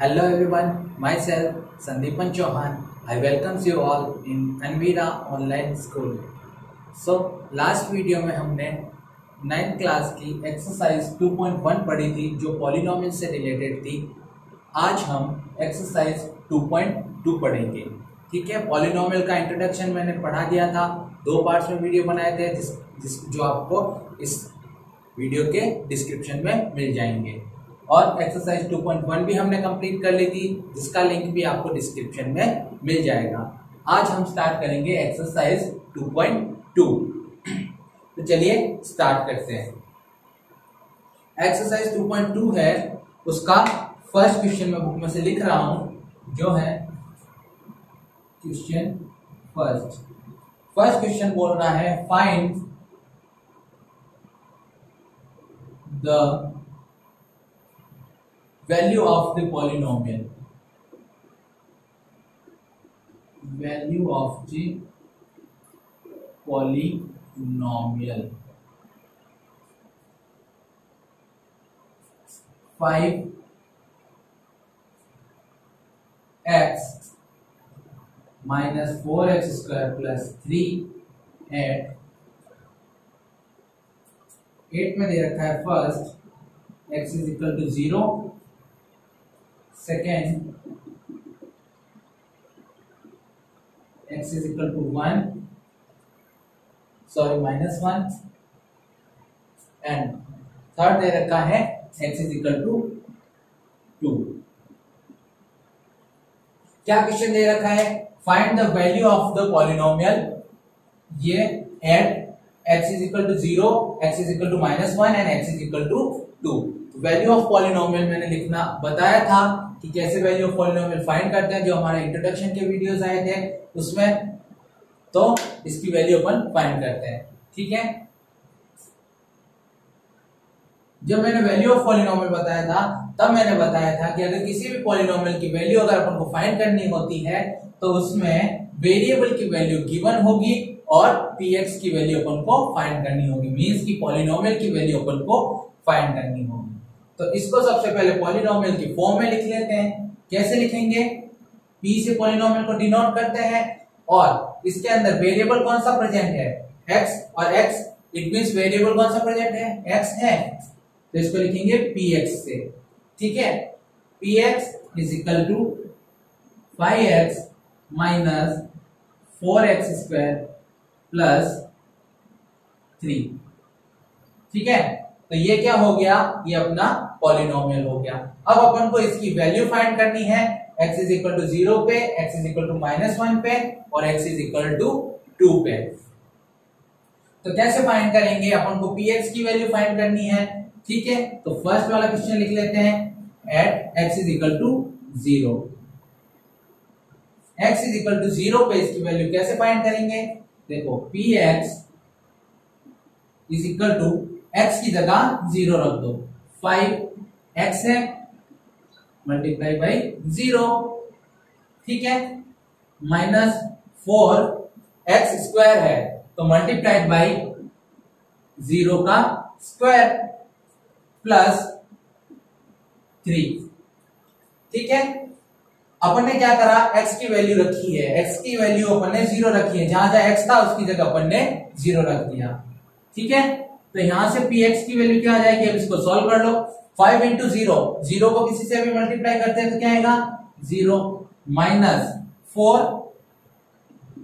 Hello everyone, myself Sandeepan Chauhan. I welcome you all in Anvira Online School. So last video में हमने 9th class की exercise 2.1 पढ़ी थी जो polynomial से रिलेटेड थी। आज हम एक्सरसाइज 2.2 पढ़ेंगे। ठीक है, पॉलिनोमियल का इंट्रोडक्शन मैंने पढ़ा दिया था, 2 पार्ट्स में वीडियो बनाए थे जो आपको इस वीडियो के डिस्क्रिप्शन में मिल जाएंगे। और एक्सरसाइज 2.1 भी हमने कंप्लीट कर ली थी जिसका लिंक भी आपको डिस्क्रिप्शन में मिल जाएगा। आज हम स्टार्ट करेंगे एक्सरसाइज 2.2। तो चलिए स्टार्ट करते हैं। एक्सरसाइज 2.2 है, उसका फर्स्ट क्वेश्चन मैं बुक में से लिख रहा हूं जो है क्वेश्चन फर्स्ट क्वेश्चन बोल रहा है find the value of the polynomial, value of the polynomial 5x minus 4x square plus 3 at 8 में दे रखा है first x is equal to 0, second x is equal to 1, minus 1, and third दे रखा है x is equal to 2। क्या question दे रखा है? Find the value of the polynomial, ये eight x is equal to 0, x is equal to minus 1 and x is equal to 2। Value of polynomial मैंने लिखना बताया था कि कैसे वैल्यू ऑफ पॉलिनोमियल फाइंड करते हैं, जो हमारे इंट्रोडक्शन के वीडियोस आए थे उसमें। तो इसकी वैल्यू अपन फाइंड करते हैं। ठीक है, जब मैंने वैल्यू ऑफ पॉलिनोमियल बताया था तब मैंने बताया था कि अगर किसी भी पॉलिनोमियल की वैल्यू अगर अपन को फाइंड करनी होती है तो उसमें वेरिएबल की वैल्यू गिवन होगी और px की वैल्यू अपन को फाइंड करनी होगी, मींस की पॉलिनोमियल की वैल्यू अपन को फाइंड करनी होगी। तो इसको सबसे पहले पॉलिनोमियल की फॉर्म में लिख लेते हैं। कैसे लिखेंगे? p से पॉलिनोमियल को डिनोट करते हैं और इसके अंदर वेरिएबल कौन सा प्रेजेंट है? x, और x इट मींस वेरिएबल कौन सा प्रेजेंट है? x है, तो इसको लिखेंगे px से। ठीक है, px is equal to 5x minus 4x square plus 3। ठीक है, तो ये क्या हो गया? ये अपना पॉलिनोमियल हो गया। अब अपन को इसकी वैल्यू फाइंड करनी है। x इज इक्वल टू 0 पे, x इज इक्वल टू -1 पे और x इज इक्वल टू 2 पे। तो कैसे फाइंड करेंगे? अपन को px की वैल्यू फाइंड करनी है। ठीक है, तो फर्स्ट वाला क्वेश्चन लिख लेते हैं at x is equal to 0। x is equal to 0 पे इसकी वैल्यू कैसे फाइंड करेंगे? देखो, px is equal to x की जगह 0 रख दो, 5x है मल्टीप्लाई बाई 0। ठीक है, माइनस 4x स्क्वायर है तो मल्टीप्लाइड बाई 0 का स्क्वायर प्लस 3। ठीक है, अपन ने क्या करा? x की वैल्यू रखी है, x की वैल्यू अपन ने 0 रखी है, जहां जहां x था उसकी जगह अपन ने 0 रख दिया। ठीक है, तो यहां से px की वैल्यू क्या आ जाएगी? अब इसको सॉल्व कर लो। 5 इंटू 0, 0 को किसी से भी मल्टीप्लाई करते हैं तो क्या आएगा? 0 माइनस 4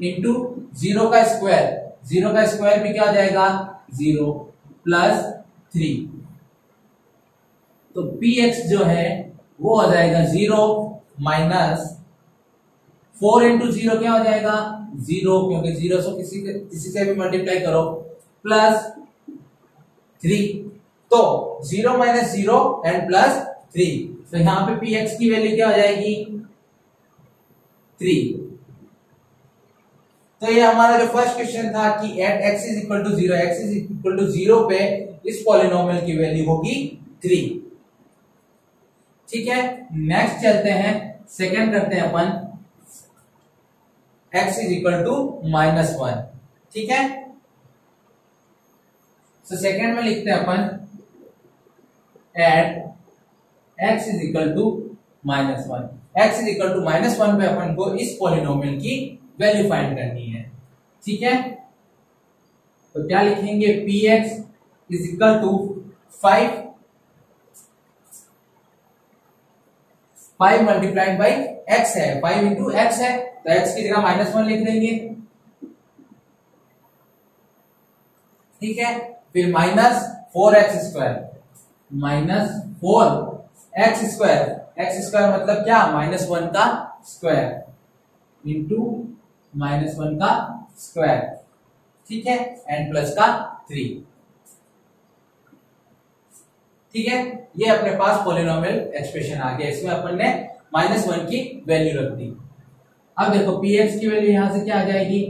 इंटू 0 का स्क्वायर, 0 का स्क्वायर भी क्या आ जाएगा? 0 प्लस 3। तो px जो है वो आ जाएगा 0 माइनस 4 इंटू 0 क्या हो जाएगा? 0, क्योंकि 0 से किसी से भी मल्टीप्लाई करो, प्लस 3। तो 0 माइनस 0 एंड प्लस 3, तो यहां पे px की वैल्यू क्या हो जाएगी? 3। तो ये हमारा जो फर्स्ट क्वेश्चन था कि at x is equal to 0, x is equal to 0 पे इस पॉलिनोमियल की वैल्यू होगी 3। ठीक है, नेक्स्ट चलते हैं, सेकंड करते हैं अपन x इज इक्वल टू -1। ठीक है, तो सेकंड में लिखते हैं अपन at x is equal to -1। x is equal to -1 पे अपन को इस पॉलिनोमियल की वैल्यू फाइंड करनी है। ठीक है, तो क्या लिखेंगे, px is equal to 5 multiplied by x है, 5 इंटू एक्स है, तो x की जगह -1 लिख देंगे। ठीक है, फिर -4x², -4x² मतलब क्या, -1 का स्क्वायर इंटू -1 का स्क्वायर। ठीक है, एंड प्लस का 3। ठीक है, ये अपने पास पॉलिनोमियल एक्सप्रेशन आ गया। इसमें अपन ने -1 की वैल्यू रख दी। अब देखो px की वैल्यू यहां से क्या आ जाएगी,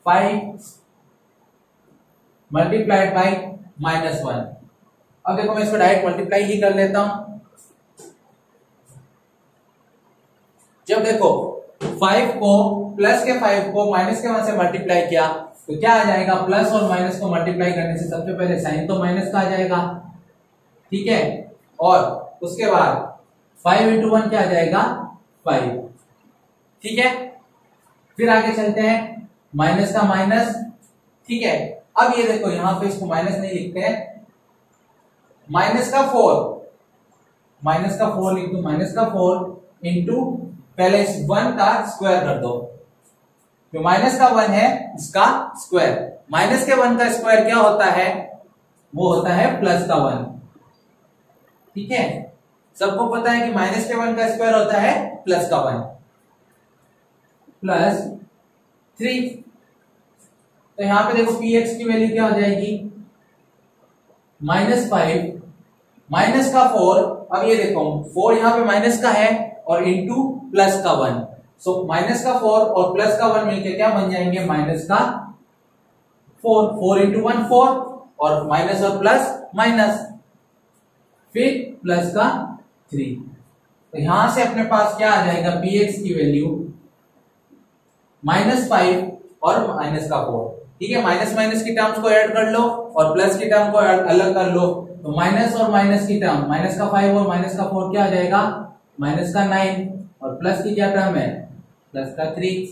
5 मल्टीप्लाइड बाई -1। अब देखो मैं इसको डायरेक्ट मल्टीप्लाई ही कर लेता हूं। जब देखो 5 को प्लस के 5 को माइनस के 1 से मल्टीप्लाई किया तो क्या आ जाएगा, प्लस और माइनस को मल्टीप्लाई करने से सबसे पहले साइन तो माइनस का आ जाएगा। ठीक है, और उसके बाद 5 इंटू 1 क्या आ जाएगा, 5। ठीक है, फिर आगे चलते हैं, माइनस का माइनस। ठीक है, अब ये देखो यहां पे इसको माइनस नहीं लिखते हैं, माइनस का 4 इंटू पहले इस 1 का स्क्वायर कर दो, जो माइनस का 1 है इसका स्क्वायर। माइनस के 1 का स्क्वायर क्या होता है, वो होता है प्लस का 1। ठीक है, सबको पता है कि माइनस के 1 का स्क्वायर होता है प्लस का 1 प्लस 3। तो यहां पे देखो px की वैल्यू क्या हो जाएगी, -5 माइनस का 4। अब ये देखो 4 यहां पे माइनस का है और इंटू प्लस का 1, सो माइनस का 4 और प्लस का 1 मिलकर क्या बन जाएंगे, माइनस का 4 इंटू 1 4 और माइनस और प्लस माइनस, फिर प्लस का 3। तो यहां से अपने पास क्या आ जाएगा, px की वैल्यू -5 और माइनस का 4। ठीक है, माइनस माइनस की टर्म्स को ऐड कर लो और प्लस की टर्म को अलग कर लो, तो माइनस और माइनस की टर्म, माइनस का 5 और माइनस का 4 क्या आ जाएगा, माइनस का 9 और प्लस की क्या टर्म है, प्लस का 3।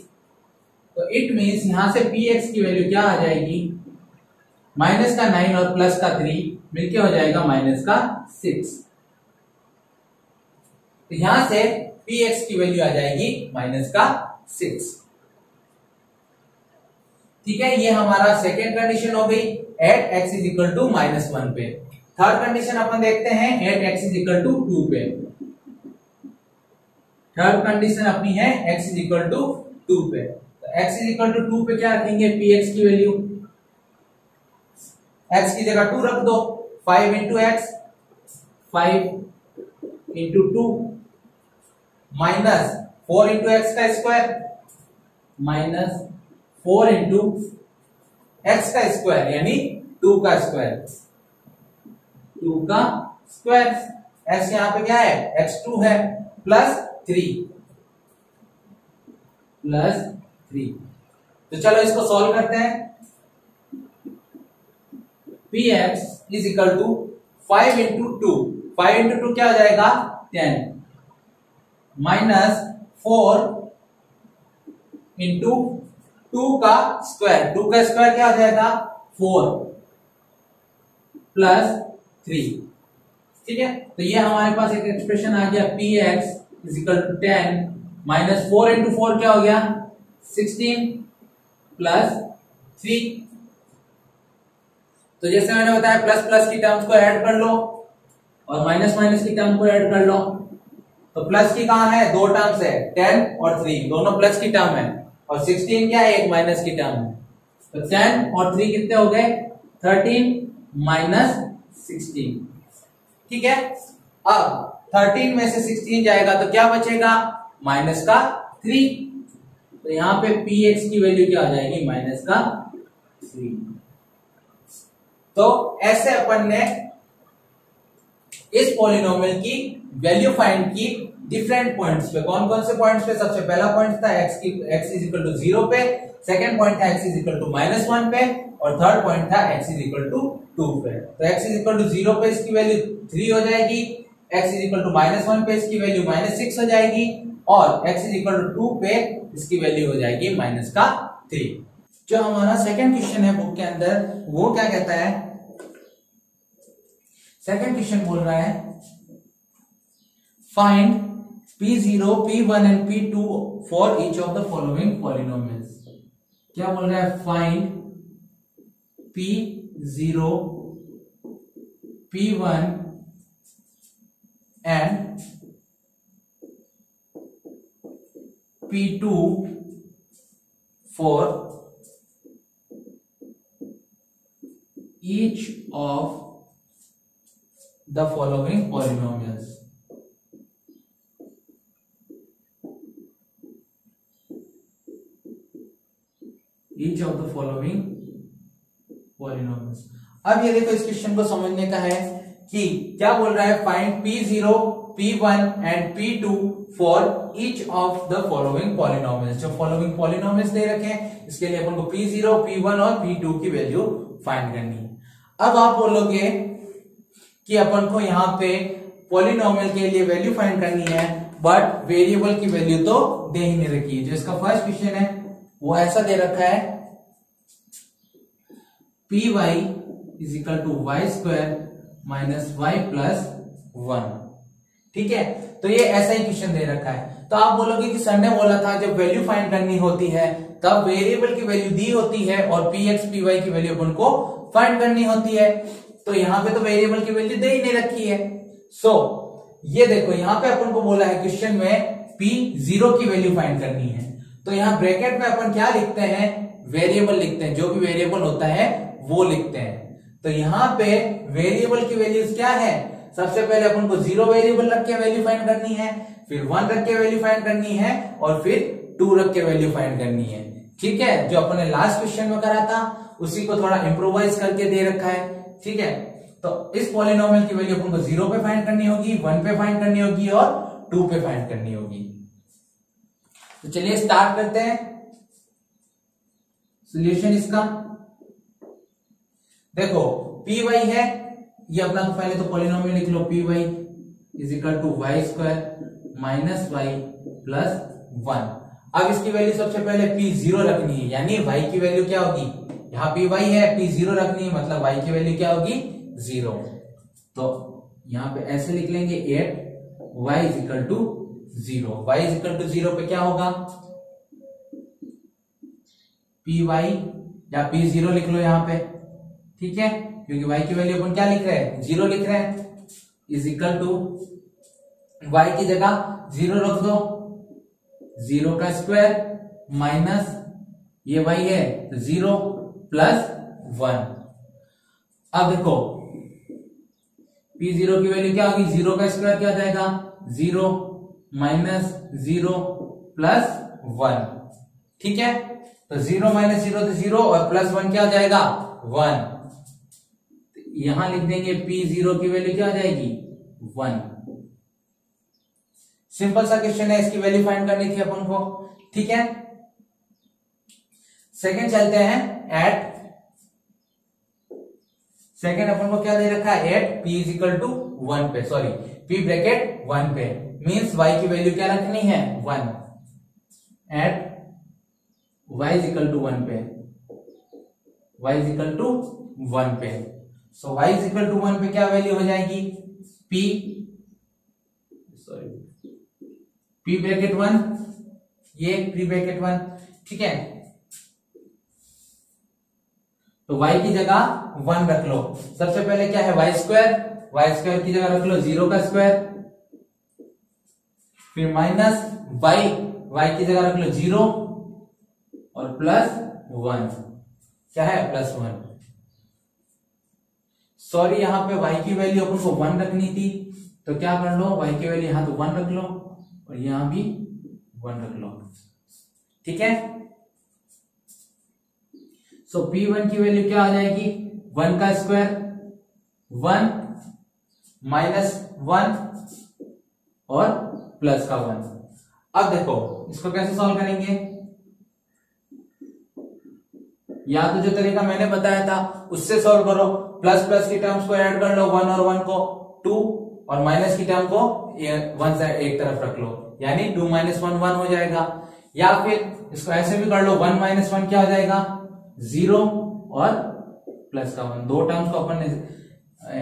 तो इट मींस यहां से px की वैल्यू क्या आ जाएगी, माइनस का 9 और प्लस का 3 मिलके हो जाएगा माइनस का 6। तो यहां से px की वैल्यू आ जाएगी माइनस का 6। ठीक है, ये हमारा सेकेंड कंडीशन हो गई at x is equal to -1 पे। थर्ड कंडीशन अपन देखते हैं at x is equal to 2 पे। थर्ड कंडीशन अपनी है x इज इक्वल टू 2 पे। तो x इज इक्वल टू 2 पे क्या रखेंगे, px की वैल्यू, x की जगह 2 रख दो, 5 into x, 5 into 2 minus 4 into x का स्क्वायर माइनस 4 इंटू एक्स का स्क्वायर यानी 2 का स्क्वायर, 2 का स्क्वायर। एक्स यहां पे क्या है, x2 है, प्लस 3 तो चलो इसको सॉल्व करते हैं। px is equal to 5 into 2, 5 into 2 क्या हो जाएगा, 10 माइनस 4 इंटू 2 का स्क्वायर, 2 का स्क्वायर क्या हो जाएगा, 4 प्लस 3। ठीक है, तो ये हमारे पास एक एक्सप्रेशन आ गया, px is equal to 10 minus 4 into 4 क्या हो गया, 16 प्लस 3। तो जैसे मैंने बताया प्लस प्लस की टर्म्स को ऐड कर लो और माइनस माइनस की टर्म को ऐड कर लो। तो प्लस की कहां है, 2 टर्म्स है, 10 और 3 दोनों प्लस की टर्म है, और 16 क्या है, एक माइनस की टर्म है। तो 10 और 3 कितने हो गए, 13 माइनस 16। ठीक है, अब 13 में से 16 जाएगा तो क्या बचेगा, माइनस का 3। तो यहां पे px की वैल्यू क्या आ जाएगी, माइनस का 3। तो ऐसे अपन ने इस पॉलिनोमियल की वैल्यू फाइंड की डिफरेंट पॉइंट्स पे। कौन कौन से पॉइंट्स पे, सबसे पहला पॉइंट था x इज इक्वल टू 0 पे, सेकंड पॉइंट था x इज इक्वल टू -1 पे, और थर्ड पॉइंट था x इज इक्वल टू 2 पे। तो x इज इक्वल टू 0 पे इसकी वैल्यू 3 हो जाएगी, x इज इक्वल टू -1 पे इसकी वैल्यू -6 हो जाएगी और x इज इक्वल टू 2 पे इसकी वैल्यू हो जाएगी -3। जो हमारा सेकंड क्वेश्चन है बुक के अंदर वो क्या कहता है, सेकंड क्वेश्चन बोल रहा है find P0, P1 and P2 for each of the following polynomials. क्या बोल रहा है, find P0, P1 and P2 for each of the following polynomials। each of the following polynomials। अब ये देखो इस क्वेश्चन को समझने का है कि क्या बोल रहा है, find P0, P1 and P2 for each of the following polynomials. जो फॉलोइंग पॉलिनोमियल्स दे रखे हैं इसके लिए अपन को P0, P1 और P2 की वैल्यू फाइंड करनी है। अब आप बोलोगे कि अपन को यहाँ पे पॉलिनोमियल के लिए वैल्यू फाइंड करनी है बट वेरिएबल की वैल्यू तो दे ही नहीं रखी है। जो इसका फर्स्ट क्वेश्चन है वो ऐसा दे रखा है py is equal to Y square minus Y plus 1। ठीक है, तो ये ऐसा ही क्वेश्चन दे रखा है। तो आप बोलोगे कि सर ने बोला था जब वैल्यू फाइंड करनी होती है तब वेरिएबल की वैल्यू दी होती है और px py की वैल्यू अपन को फाइंड करनी होती है। तो यहाँ पे तो वेरिएबल की वैल्यू दे ही नहीं रखी है। सो ये देखो यहाँ पे अपन को बोला है क्वेश्चन में P0 की वैल्यू फाइंड करनी है। तो यहाँ ब्रैकेट में अपन क्या लिखते हैं, वेरिएबल लिखते हैं, जो भी वेरिएबल होता है वो लिखते हैं। तो यहाँ पे वेरिएबल की वैल्यूज क्या है, सबसे पहले अपन को 0 वेरिएबल रख के वैल्यू फाइंड करनी है, फिर 1 रख के वैल्यू फाइंड करनी है और फिर 2 रख के वैल्यू फाइंड करनी है। ठीक है, जो अपन ने लास्ट क्वेश्चन में करा था उसी को थोड़ा इम्प्रोवाइज करके दे रखा है। ठीक है, तो इस पॉलिनोमियल की वैल्यू अपन को 0 पे फाइंड करनी होगी, 1 पे फाइंड करनी होगी और 2 पे फाइंड करनी होगी। तो चलिए स्टार्ट करते हैं सॉल्यूशन इसका। देखो py है ये अपना, तो पहले तो पॉलिनोमियल लिख लो, py is equal to Y square minus Y plus 1। अब इसकी वैल्यू सबसे पहले P0 रखनी है, यानी y की वैल्यू क्या होगी, यहाँ py है, P0 रखनी है मतलब y की वैल्यू क्या होगी 0। तो यहाँ पे ऐसे लिख लेंगे 8 y is equal to 0। y is equal to 0 पे क्या होगा, py या P0 लिख लो यहाँ पे। ठीक है, क्योंकि y की वैल्यू अपन क्या लिख रहे हैं, 0 लिख रहे हैं, इज इक्वल टू y की जगह 0 रख दो, 0 का स्क्वायर माइनस ये y है 0 प्लस 1। अब देखो P0 की वैल्यू क्या होगी, 0 का स्क्वायर क्या जाएगा 0 माइनस 0 प्लस 1। ठीक है, तो 0 माइनस 0 तो 0 और प्लस 1 क्या हो जाएगा 1। यहां लिख देंगे P0 की वैल्यू क्या आ जाएगी 1। सिंपल सा क्वेश्चन है, इसकी वैल्यू फाइंड करनी थी अपन को। ठीक है, सेकंड चलते हैं एट। सेकंड अपन को क्या दे रखा है, at p is equal to 1 पे, सॉरी p ब्रैकेट 1 पे, मींस y की वैल्यू क्या रखनी है 1। At y is equal to 1 पे, y इज इक्वल टू 1 पे। So y is equal to 1 पे क्या वैल्यू हो जाएगी, p ब्रैकेट 1, ये p ब्रैकेट 1। ठीक है, तो y की जगह 1 रख लो। सबसे पहले क्या है y स्क्वायर की जगह रख लो 0 का स्क्वायर, फिर माइनस y की जगह रख लो 0 और प्लस 1, क्या है प्लस 1। सॉरी यहां पे y की वैल्यू अपन को 1 रखनी थी, तो क्या कर लो, y की वैल्यू यहां तो 1 रख लो और यहां भी 1 रख लो। ठीक है, सो P1 की वैल्यू क्या आ जाएगी, 1 का स्क्वायर 1 माइनस 1 और प्लस का 1। अब देखो इसको कैसे सॉल्व करेंगे, या तो जो तरीका मैंने बताया था उससे सॉल्व करो, प्लस प्लस की टर्म्स को ऐड कर लो, 1 और 1 को 2 और माइनस की टर्म को वन साइड एक तरफ रख लो, यानी 2 - 1 1 हो जाएगा। या फिर इसको ऐसे भी कर लो, 1 - 1 क्या हो जाएगा 0 और प्लस का 1, दो टर्म्स को अपन ने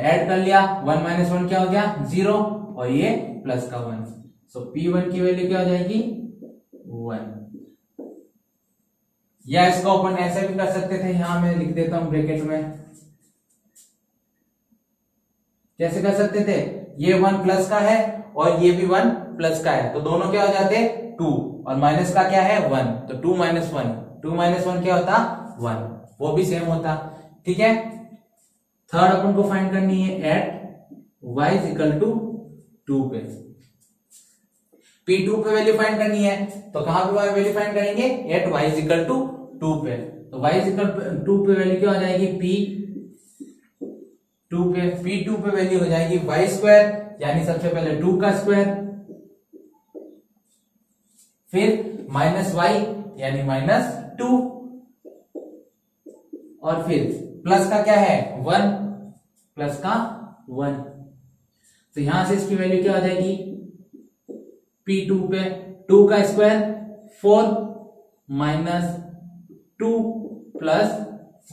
ऐड कर लिया, 1 - 1 क्या हो गया 0 और ये प्लस का 1। सो P1 की वैल्यू क्या हो जाएगी 1। या इसको अपन ऐसे भी कर सकते थे, यहां मैं लिख देता हूं ब्रैकेट में, कैसे कर सकते थे, ये 1 प्लस का है और ये भी 1 प्लस का है, तो दोनों क्या हो जाते 2 और माइनस का क्या है 1, तो 2 - 1, 2 - 1 क्या होता 1, वो भी सेम होता। ठीक है, थर्ड अपन को फाइंड करनी है एट y = 2 पे। P2 पे वैल्यू फाइंड करनी है, तो कहां पे वैल्यू फाइंड करेंगे एट y = 2 पे, तो y = 2 पे वैल्यू क्या हो जाएगी P2 पे, P2 पे वैल्यू हो जाएगी y², यानी सबसे पहले 2 का स्क्वायर, फिर -y यानी -2 और फिर प्लस का क्या है 1, प्लस का 1, तो यहां से इसकी वैल्यू क्या हो जाएगी P2 पे 2 का स्क्वायर 4 - 2 +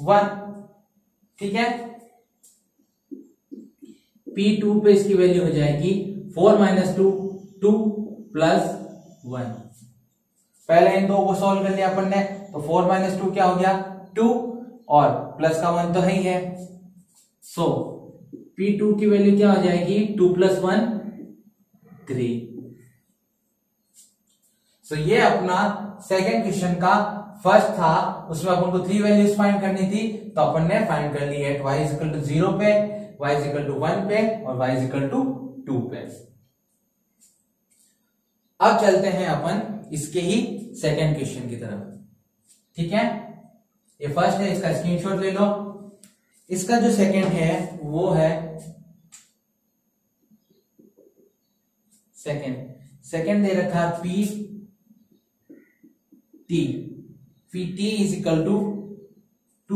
1। ठीक है, P2 पे इसकी वैल्यू हो जाएगी 4 - 2 2 + 1। पहले इन दो को सॉल्व कर लिया अपन ने, तो 4 - 2 क्या हो गया 2 और प्लस का 1 तो है ही है। सो P2 की वैल्यू क्या हो जाएगी 2 + 1 3। सो ये अपना सेकेंड क्वेश्चन का फर्स्ट था, उसमें अपन को 3 वैल्यूज फाइंड करनी थी, तो अपन ने फाइंड कर ली एट y = 0 पे, y = 1 पे और y = 2 पे। अब चलते हैं अपन इसके ही सेकेंड क्वेश्चन की तरफ। ठीक है, ये फर्स्ट है, इसका स्क्रीनशॉट ले लो। इसका जो सेकेंड है वो है सेकेंड दे रखा P T = 2 +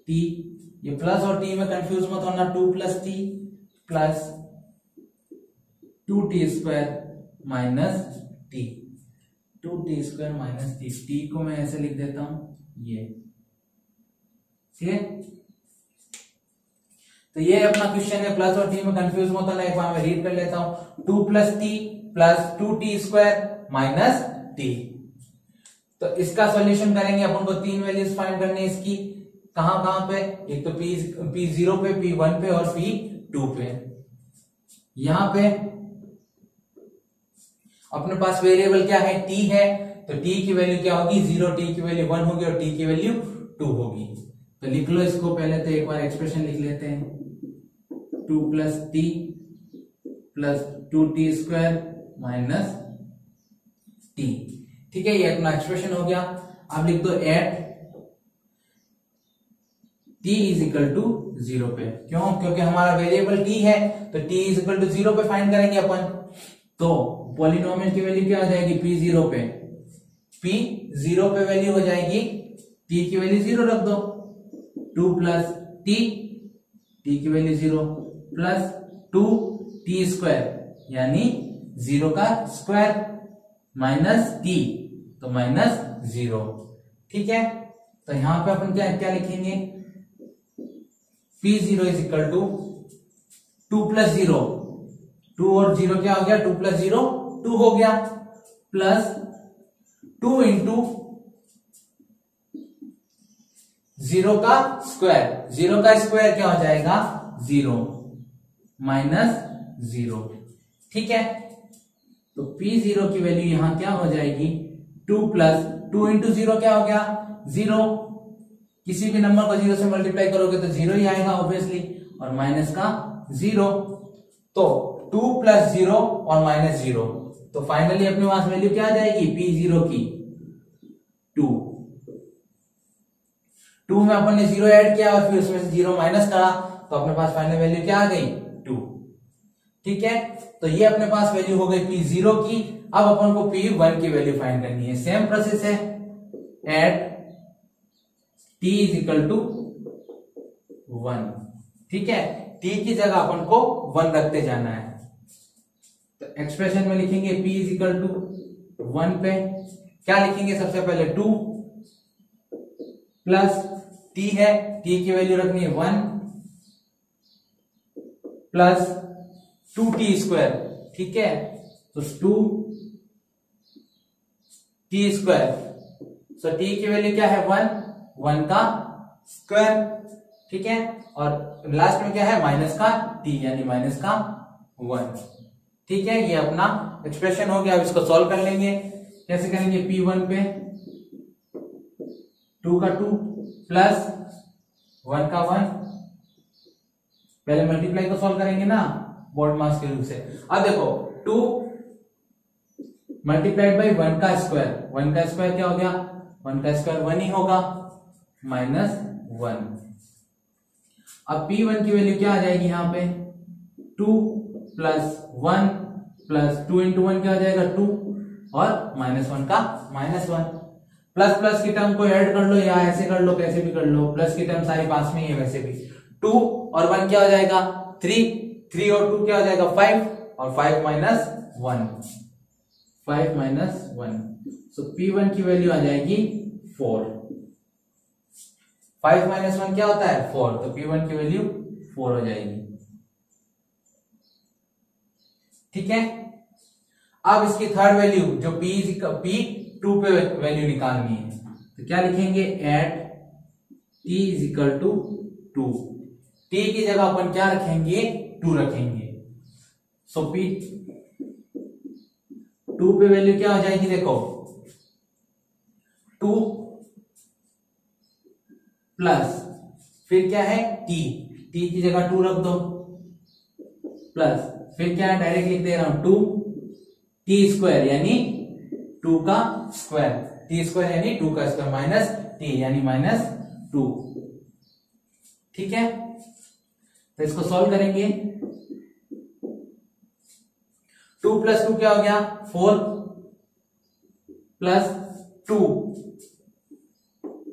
T, ये प्लस और टी में कंफ्यूज मत होना, 2 + T + 2t² - T, 2t² - T, T को मैं ऐसे लिख देता हूं ये, ठीक है। तो ये अपना क्वेश्चन है, प्लस और टी में कंफ्यूज मत होना, एक बार मैं रीड कर लेता हूं, 2 + T + 2t² - T। तो इसका सॉल्यूशन करेंगे, अपन को 3 वैल्यूज फाइंड करनी है इसकी, कहां पे, एक तो P0 पे, P1 पे और P2 पे। यहां पे अपने पास वेरिएबल क्या है t है, तो t की वैल्यू क्या होगी 0, t की वैल्यू 1 होगी और t की वैल्यू 2 होगी। तो लिख लो इसको, पहले तो एक बार एक्सप्रेशन लिख लेते हैं, 2 + T + 2t² - T। ठीक है, ये अपना एक्सप्रेशन हो गया। अब लिख दो एट t = 0 पे, क्यों, क्योंकि हमारा वेरिएबल t है, तो t = 0 पे फाइंड करेंगे अपन। तो पॉलिनोमियल की वैल्यू क्या हो जाएगी P0 पे, P0 पे वैल्यू हो जाएगी, t की वैल्यू 0 रख दो, 2 + T, t की वैल्यू 0 + 2t² यानी 0 का स्क्वायर -t, तो -0। ठीक है, तो यहां पे अपन क्या लिखेंगे, P0 = 2 + 0, 2 और 0 क्या हो गया, 2 + 0 2 हो गया, प्लस 2 × 0 का स्क्वायर, 0 का स्क्वायर क्या हो जाएगा 0 -0। ठीक है, तो P0 की वैल्यू यहां क्या हो जाएगी 2 + 2 × 0 क्या हो गया 0, किसी भी नंबर को 0 से मल्टीप्लाई करोगे तो 0 ही आएगा ऑब्वियसली, और माइनस का 0, तो 2 + 0 और -0, तो फाइनली अपने पास वैल्यू क्या आ जाएगी P0 की 2 में अपन ने 0 ऐड किया और फिर उसमें से 0 माइनस करा, तो अपने पास फाइनल वैल्यू क्या आ गई 2। ठीक है, तो ये अपने पास वैल्यू हो गई P0 की। अब अपन को P1 की वैल्यू फाइंड करनी है, सेम प्रोसेस है, एट t = 1। ठीक है, t की जगह अपन को 1 रखते जाना है। तो एक्सप्रेशन में लिखेंगे p इज इक्वल टू 1 पे क्या लिखेंगे, सबसे पहले 2 प्लस t है, t की वैल्यू रखनी है 1 प्लस 2t स्क्वायर, ठीक है। तो 2t स्क्वायर, सो t की वैल्यू क्या है 1 का स्क्वायर, ठीक है। और लास्ट में क्या है माइनस का t यानी माइनस का 1, ठीक है। ये अपना एक्सप्रेशन हो गया। अब इसको सॉल्व कर लेंगे। कैसे करेंगे, p1 पे 2 का 2 प्लस 1 का 1, पहले मल्टीप्लाई को सॉल्व करेंगे ना बोर्ड मास के रूप से। अब देखो 2 मल्टीप्लाइड बाई 1 का स्क्वायर, 1 का स्क्वायर क्या हो गया, 1 का स्क्वायर 1 ही होगा, माइनस 1। अब p1 की वैल्यू क्या आ जाएगी यहाँ पे 2 प्लस 1 प्लस 2 इंटू 1 क्या हो जाएगा 2 और -1 का -1। प्लस प्लस की टर्म को ऐड कर लो या ऐसे कर लो, कैसे भी कर लो, प्लस की टर्म सारी पास में ही है। वैसे भी 2 और 1 क्या हो जाएगा 3, 3 और 2 क्या हो जाएगा 5 और 5 माइनस 1, 5 माइनस 1। सो p1 की वैल्यू आ जाएगी 4। 5 माइनस 1 क्या होता है 4, तो p1 की वैल्यू 4 हो जाएगी, ठीक है। अब इसकी थर्ड वैल्यू जो p2 पे वैल्यू निकालनी है, तो क्या लिखेंगे at t is equal to 2। t की जगह अपन क्या रखेंगे 2 रखेंगे। सो p2 पे वैल्यू क्या हो जाएगी, देखो 2 प्लस फिर क्या है t की जगह 2 रख दो, प्लस फिर क्या है डायरेक्ट लिख दे रहा हूं 2t स्क्वायर यानी 2 का स्क्वायर, t स्क्वायर यानी 2 का स्क्वायर माइनस t यानी -2, ठीक है। तो इसको सॉल्व करेंगे। 2 प्लस 2 क्या हो गया 4 प्लस 2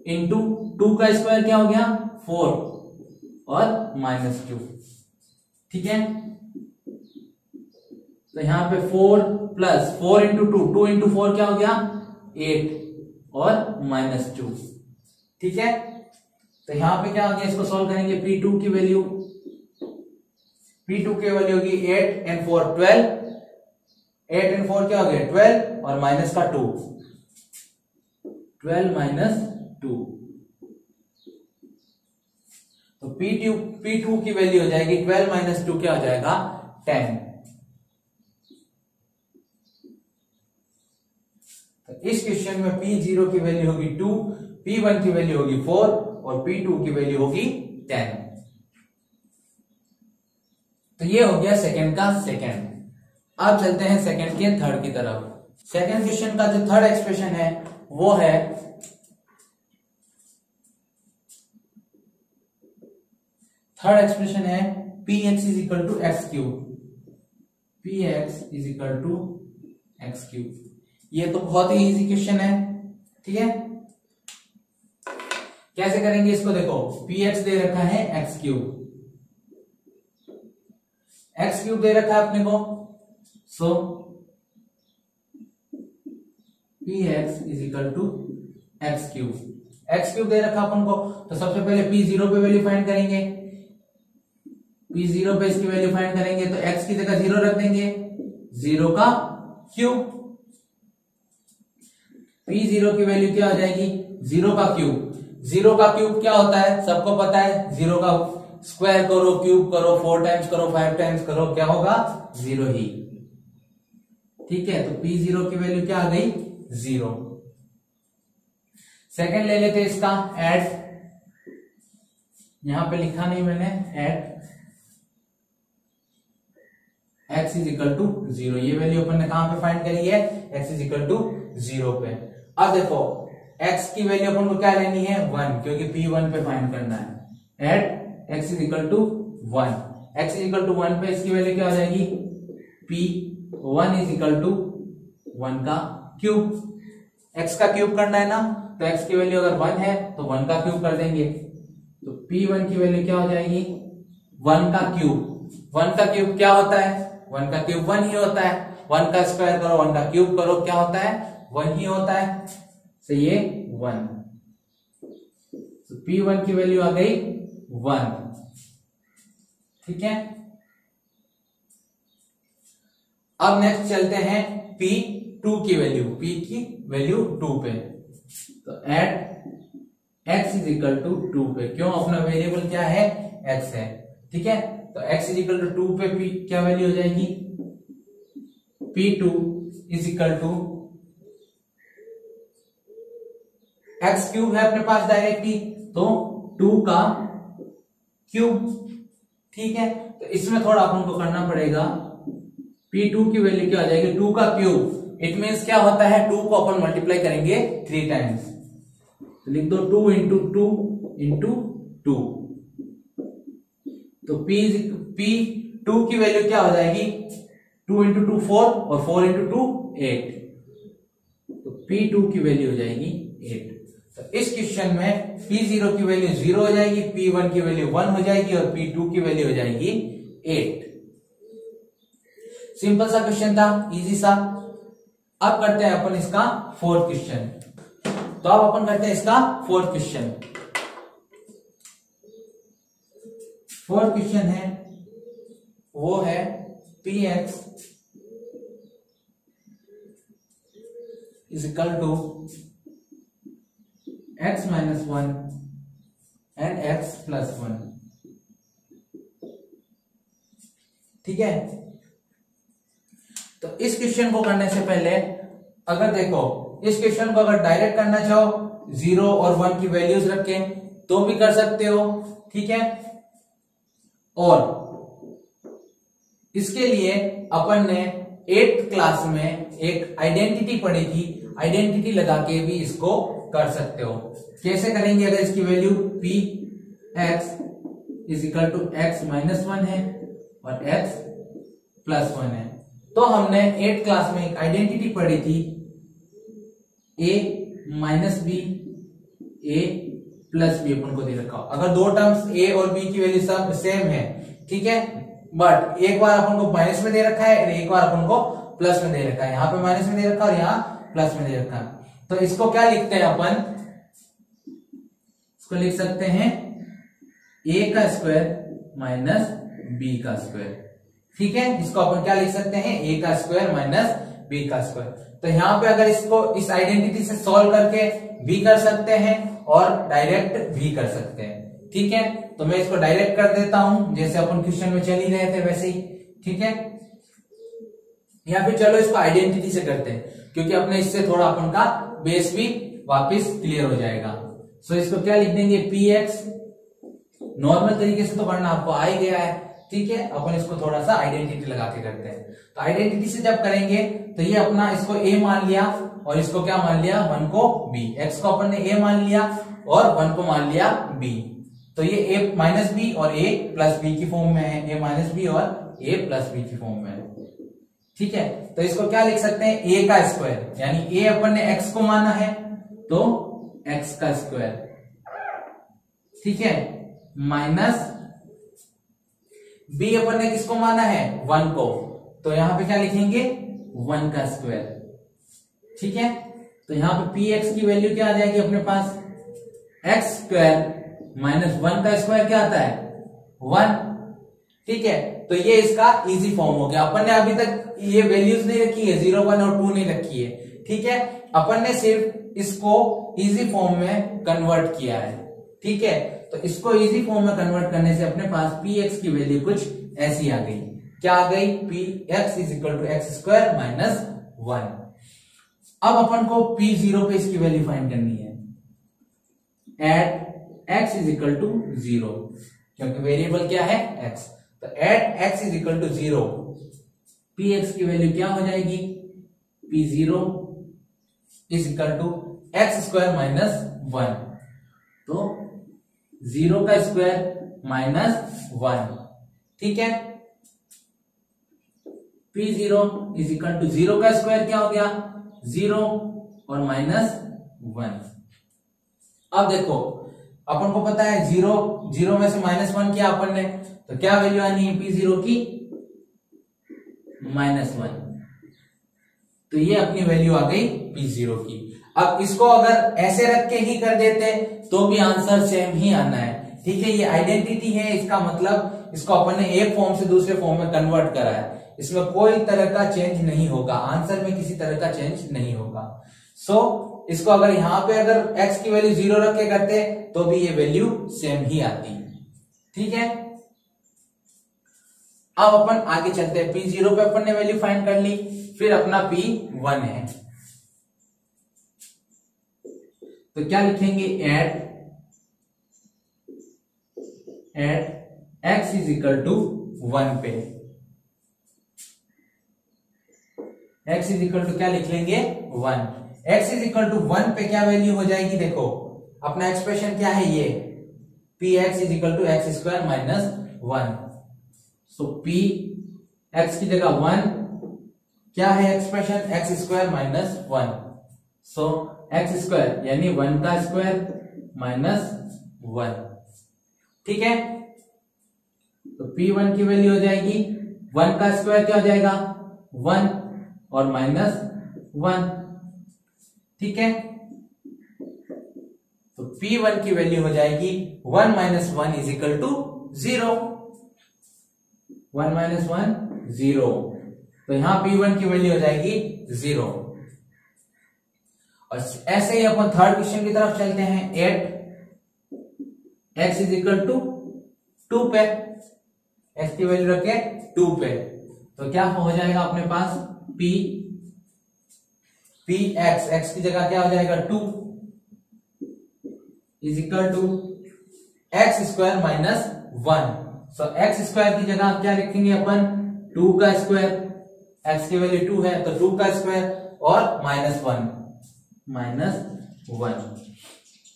इंटू 2 का स्क्वायर क्या हो गया 4 और -2, ठीक है। तो यहां पे 4 प्लस 4 इंटू 2 इंटू 4 क्या हो गया 8 और -2, ठीक है। तो यहां पे क्या हो गया, इसको सॉल्व करेंगे। p2 की वैल्यू होगी 8 एंड 4 12, 8 एंड 4 क्या हो गया 12 और माइनस का 2, 12 माइनस 2। तो p2 की वैल्यू हो जाएगी 12 माइनस 2 क्या हो जाएगा 10। तो इस क्वेश्चन में p0 की वैल्यू होगी 2, p1 की वैल्यू होगी 4 और p2 की वैल्यू होगी 10। तो ये हो गया सेकंड का सेकंड। अब चलते हैं सेकंड के थर्ड की तरफ। सेकंड क्वेश्चन का जो थर्ड एक्सप्रेशन है वो है px is equal to x cube, px is equal to x cube. ये तो बहुत ही इजी क्वेश्चन है, ठीक है। कैसे करेंगे इसको, देखो px दे रखा है एक्स क्यूब दे रखा है अपने को। So px is equal to x cube दे रखा अपन को। तो सबसे पहले p0 पे वैल्यू फाइंड करेंगे, p0 पे इसकी वैल्यू फाइंड करेंगे तो x की जगह 0 रख देंगे, 0 का क्यूब। p0 की वैल्यू क्या हो जाएगी 0 का क्यूब। 0 का क्यूब क्या होता है सबको पता है, 0 का स्क्वायर करो, क्यूब करो, 4 टाइम्स करो, 5 टाइम्स करो, क्या होगा 0 ही, ठीक है। तो p0 की वैल्यू क्या आ गई 0। सेकंड ले लेते इसका ऐड, यहां पे लिखा नहीं मैंने, at x is equal to 0। ये वैल्यू अपन ने कहां पे फाइंड करी है x इज इक्वल टू 0 पे। अब देखो x की वैल्यू अपन को क्या लेनी है 1, क्योंकि p1 पे फाइंड करना है। At x is equal to 1, x is equal to 1 पे इसकी वैल्यू क्या हो जाएगी p1 इज इक्वल टू 1 का क्यूब। x का क्यूब करना है ना, तो x की वैल्यू अगर 1 है तो 1 का क्यूब कर देंगे। तो p1 की वैल्यू क्या हो जाएगी 1 का क्यूब। 1 का क्यूब क्या होता है? 1 का क्यूब 1 ही होता है। 1 का स्क्वायर करो, 1 का क्यूब करो, क्या होता है? 1 ही होता है। तो ये 1, तो P1 की वैल्यू आ गई 1। ठीक है, अब नेक्स्ट चलते हैं P2 की वैल्यू, P की वैल्यू 2 पे। तो at x is equal to 2 पे, क्यों? अपना वेरिएबल क्या है? x है। ठीक है, तो x इज इक्वल टू 2 पे P क्या वैल्यू हो जाएगी? P2 is equal to x cube है अपने पास डायरेक्टली, तो 2 का क्यूब। ठीक है, तो इसमें थोड़ा अपन को करना पड़ेगा। P2 की वैल्यू क्या हो जाएगी? 2 का क्यूब। इट मीन्स क्या होता है? 2 को अपन मल्टीप्लाई करेंगे 3 टाइम्स, तो लिख दो 2 इंटू 2 इंटू 2। तो P2 की वैल्यू क्या हो जाएगी? 2 इंटू 2 4 और 4 इंटू 2 8। तो P2 की वैल्यू हो जाएगी 8। तो इस क्वेश्चन में P0 की वैल्यू 0 हो जाएगी, P1 की वैल्यू 1 हो जाएगी और P2 की वैल्यू हो जाएगी 8। सिंपल सा क्वेश्चन था, इजी सा। अब करते हैं अपन इसका फोर्थ क्वेश्चन। तो अब अपन करते हैं इसका फोर्थ क्वेश्चन। फोर्थ क्वेश्चन है, वो है Px is equal to x minus 1 and x plus 1। ठीक है, तो इस क्वेश्चन को करने से पहले अगर देखो, इस क्वेश्चन को अगर डायरेक्ट करना चाहो 0 और 1 की वैल्यूज रख के तो भी कर सकते हो। ठीक है, और इसके लिए अपन ने 8th क्लास में एक आइडेंटिटी पढ़ी थी, आइडेंटिटी लगा के भी इसको कर सकते हो। कैसे करेंगे? अगर इसकी value Px is equal to x minus 1 है और x प्लस 1 है, तो हमने 8th क्लास में एक आइडेंटिटी पढ़ी थी a minus b, a plus b अपन को दे रखा हो। अगर दो टर्म्स a और b की वैल्यू सब सेम है, ठीक है, बट एक बार अपन को माइनस में दे रखा है और एक बार अपन को प्लस में दे रखा है। यहाँ पे माइनस में दे रखा है और यहाँ प्लस में दे रखा है, तो इसको क्या लिखते हैं अपन? इसको लिख सकते हैं a का स्क्वायर माइनस b का स्क्वायर। ठीक है, इसको अपन क्या लिख सकते हैं? a का स्क्वायर माइनस b का स्क्वायर। तो यहाँ पे अगर इसको इस आइडेंटिटी से सॉल्व करके भी कर सकते हैं और डायरेक्ट भी कर सकते हैं। ठीक है, तो मैं इसको डायरेक्ट कर देता हूं, जैसे अपन क्वेश्चन में चल ही रहे थे वैसे ही। ठीक है, या फिर चलो इसको आइडेंटिटी से करते हैं, क्योंकि अपने इससे थोड़ा अपन का बेस भी वापस क्लियर हो जाएगा। सो इसको क्या लिख देंगे? Px, नॉर्मल तरीके से तो करना आपको आ ही गया है। ठीक है, अपन इसको थोड़ा सा आइडेंटिटी लगा के करते हैं। तो आइडेंटिटी से जब करेंगे तो ये अपना इसको a मान लिया और इसको क्या मान लिया? 1 को b। x को अपन ने a मान लिया और 1 को मान लिया b। तो ये a माइनस बी और a प्लस बी की फॉर्म में है, a माइनस बी और a प्लस बी की फॉर्म में है। ठीक है, तो इसको क्या लिख सकते हैं? a का स्क्वायर, यानी a अपन ने x को माना है तो x का स्क्वायर। ठीक है, माइनस b अपन ने किसको माना है? 1 को, तो यहां पे क्या लिखेंगे? 1 का स्क्वायर। ठीक है, तो यहां पे px की वैल्यू क्या आ जाएगी अपने पास? x स्क्वायर माइनस 1 का स्क्वायर क्या आता है? 1। ठीक है, तो ये इसका इजी फॉर्म हो गया। अपन ने अभी तक ये वैल्यूज नहीं रखी है, 0, 1 और 2 नहीं रखी है। ठीक है, अपन ने सिर्फ इसको इजी फॉर्म में कन्वर्ट किया है। ठीक है, तो इसको इजी फॉर्म में कन्वर्ट करने से अपने पास px की वैल्यू कुछ ऐसी आ गई। क्या आ गई? px is equal to x squared minus 1। अब अपन को p0 पे इसकी वैल्यू फाइंड करनी है at x is equal to 0, क्योंकि वेरिएबल क्या है? x। तो at x is equal to 0 px की वैल्यू क्या हो जाएगी? p0 is equal to x squared minus 1। तो 0 का स्क्वायर माइनस 1। ठीक है, p0 इज इक्वल टू 0 का स्क्वायर क्या हो गया? 0 और माइनस 1। अब देखो अपन को पता है 0 में से -1 किया अपन ने, तो क्या वैल्यू आनी है P0 की? -1। तो ये अपनी वैल्यू आ गई P0 की। अब इसको अगर ऐसे रख के ही कर देते तो भी आंसर सेम ही आना है। ठीक है, ये आइडेंटिटी है, इसका मतलब इसको अपन ने एक फॉर्म से दूसरे फॉर्म में कन्वर्ट करा है, इसमें कोई तरह का चेंज नहीं होगा, आंसर में किसी तरह का चेंज नहीं होगा। इसको अगर यहां पे अगर x की वैल्यू 0 रख के करते तो भी ये वैल्यू सेम ही आती। ठीक है, अब अपन आगे चलते हैं। P0 पे अपन ने वैल्यू फाइंड कर ली, फिर अपना P1 है, तो क्या लिखेंगे? At x is equal to 1 पे, x इज इक्वल टू क्या लिख लेंगे? 1। x इज इक्वल टू 1 पे क्या वैल्यू हो जाएगी? देखो अपना एक्सप्रेशन क्या है ये, px is equal to x squared minus 1। So p x की जगह 1 क्या है expression? X squared minus 1। So x squared यानी 1 का स्क्वायर माइनस 1। ठीक है, तो P1 की वैल्यू हो जाएगी 1 का स्क्वायर क्या हो जाएगा? 1 और माइनस 1। ठीक है, तो P1 की वैल्यू हो जाएगी 1 माइनस 1 इज इक्वल टू 0। 1 माइनस 1 0, तो यहां P1 की वैल्यू हो जाएगी 0। और ऐसे ही अपन थर्ड क्वेश्चन की तरफ चलते हैं। 8 x इज इक्वल टू 2 पे, x की वैल्यू रखे 2 पे, तो क्या हो जाएगा अपने पास? px x की जगह क्या हो जाएगा? 2 is equal to x squared minus 1। So x squared की जगह क्या लिखेंगे अपन? 2 का स्क्वायर, x की वैल्यू 2 है तो 2 का स्क्वायर और माइनस 1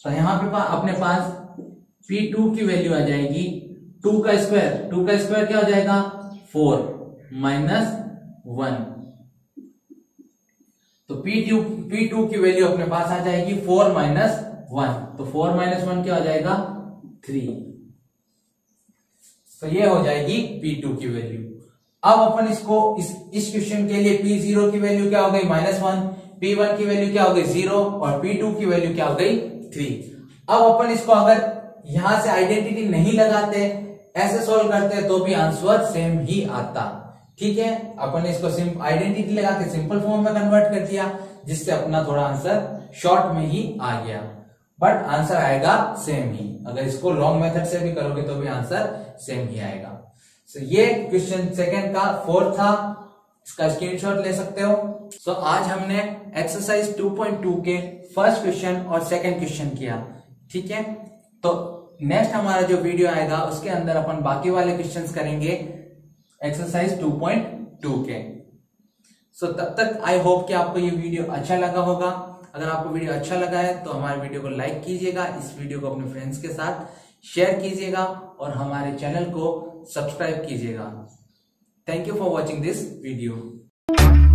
तो यहां पे अपने पास P2 की वैल्यू आ जाएगी 2 का स्क्वायर क्या हो जाएगा? 4 माइनस 1। तो P2 की वैल्यू अपने पास आ जाएगी 4 माइनस 1, तो 4 माइनस 1 क्या हो जाएगा? 3। तो ये हो जाएगी P2 की वैल्यू। अब अपन इसको इस क्वेश्चन के लिए P0 की वैल्यू क्या हो गई? -1, P1 की वैल्यू क्या हो गई? 0 और P2 की वैल्यू क्या हो गई? 3। अब अपन इसको अगर यहां से आइडेंटिटी नहीं लगाते, ऐसे सोल्व करते तो भी आंसर सेम ही आता। ठीक है, अपन इसको आइडेंटिटी लगा के सिंपल फॉर्म में कन्वर्ट कर दिया, जिससे अपना थोड़ा आंसर शॉर्ट में ही आ गया, बट आंसर आएगा सेम ही। अगर इसको लॉन्ग मेथड से भी करोगे तो भी आंसर सेम ही आएगा। ये क्वेश्चन सेकंड का 4 था, इसका स्क्रीनशॉट ले सकते हो। आज हमने एक्सरसाइज 2.2 के फर्स्ट क्वेश्चन और सेकंड क्वेश्चन किया। ठीक है, तो नेक्स्ट हमारा जो वीडियो आएगा उसके अंदर अपन बाकी वाले क्वेश्चंस करेंगे एक्सरसाइज 2.2 के। तब तक आई होप कि आपको ये वीडियो अच्छा लगा होगा। अगर आपको वीडियो अच्छा लगा है तो हमारे वीडियो को लाइक कीजिएगा, इस वीडियो को अपने फ्रेंड्स के साथ शेयर कीजिएगा और हमारे चैनल को सब्सक्राइब कीजिएगा। Thank you for watching this video.